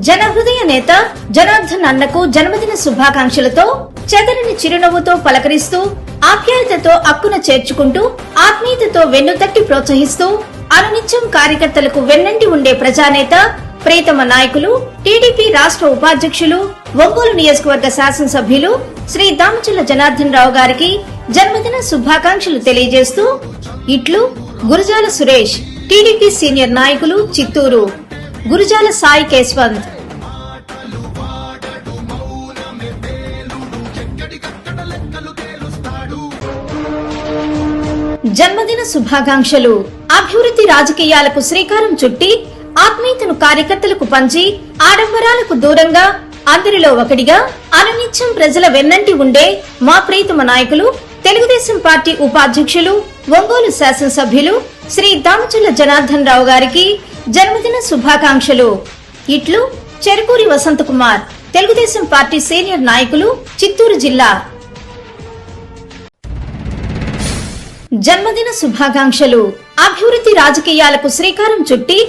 జనహృదయ నేత జనార్దన్ అన్నకు జన్మదిన శుభాకాంక్షలతో చెదరని చిరునవ్వుతో పలకరిస్తూ ఆప్యాయతతో అక్కున చేర్చుకుంటూ ఆత్మీయతతో వెన్నుతట్టి ప్రోత్సహిస్తూ అనునిత్యం కార్యకర్తలకు వెన్నంటి ఉండే ప్రజానేత ప్రియతమ నాయకులు టీడీపీ రాష్ట్ర ఉపాధ్యక్షులు ఒంగోలు నియోజకవర్గ శాసనసభ్యులు శ్రీ దామచర్ల జనార్దన్ రావు గారికి జన్మదిన శుభాకాంక్షలు తెలియజేస్తూ ఇట్లు గురజాల సురేష్ టీడీపీ సీనియర్ నాయకులు చిత్తూరు గురజాల సాయి కేశవంత్. జన్మదిన శుభాకాంక్షలు. అభివృద్ధి రాజకీయాలకు శ్రీకారం చుట్టి ఆత్మీయతను కార్యకర్తలకు పంచి ఆడంబరాలకు దూరంగా అందరిలో ఒకటిగా అనునిత్యం ప్రజల వెన్నంటి ఉండే మా ప్రియతమ నాయకులు తెలుగుదేశం పార్టీ ఉపాధ్యక్షులు ఒంగోలు శాసనసభ్యులు శ్రీ దామచర్ల జనార్దన్ రావు గారికి జన్మదిన శుభాకాంక్షలు. ఇట్లు చెరుకూరి వసంత కుమార్ తెలుగుదేశం పార్టీ సీనియర్ నాయకులు చిత్తూరు జిల్లా. జన్మదిన శుభాకాంక్షలు. అభివృద్ధి రాజకీయాలకు శ్రీకారం చుట్టి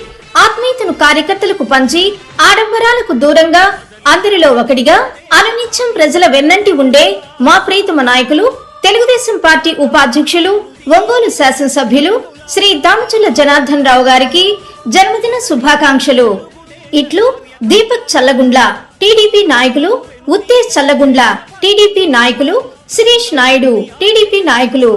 ఆత్మీయతను కార్యకర్తలకు పంచి ఆడంబరాలకు దూరంగా అందరిలో ఒకటిగా అనునిత్యం ప్రజల వెన్నంటి ఉండే మా ప్రియతమ నాయకులు తెలుగుదేశం పార్టీ ఉపాధ్యక్షులు ఒంగోలు శాసనసభ్యులు శ్రీ దామచర్ల జనార్దన్ రావు గారికి జన్మదిన శుభాకాంక్షలు. ఇట్లు దీపక్ చల్లగుండ్ల టీడీపీ నాయకులు, ఉత్తేజ్ చల్లగుండ్ల టీడీపీ నాయకులు, శిరీష్ నాయుడు టీడీపీ నాయకులు.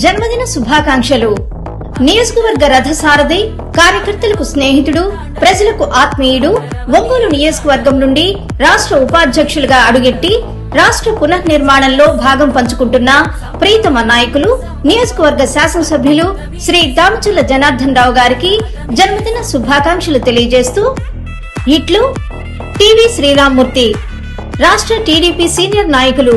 జన్మదిన శుభాకాంక్షలు. నియోజకవర్గ రథసారథి, కార్యకర్తలకు స్నేహితుడు, ప్రజలకు ఆత్మీయుడు, ఒంగోలు నియోజకవర్గం నుండి రాష్ట్ర ఉపాధ్యక్షులుగా అడుగెట్టి రాష్ట్ర పునర్నిర్మాణంలో భాగం పంచుకుంటున్న ప్రియతమ నాయకులు నియోజకవర్గ శాసనసభ్యులు శ్రీ దామచర్ల జనార్దన్ రావు గారికి జన్మదిన శుభాకాంక్షలు తెలియజేస్తూ ఇట్లు టీవీ శ్రీరామ్మూర్తి రాష్ట్ర టీడీపీ సీనియర్ నాయకులు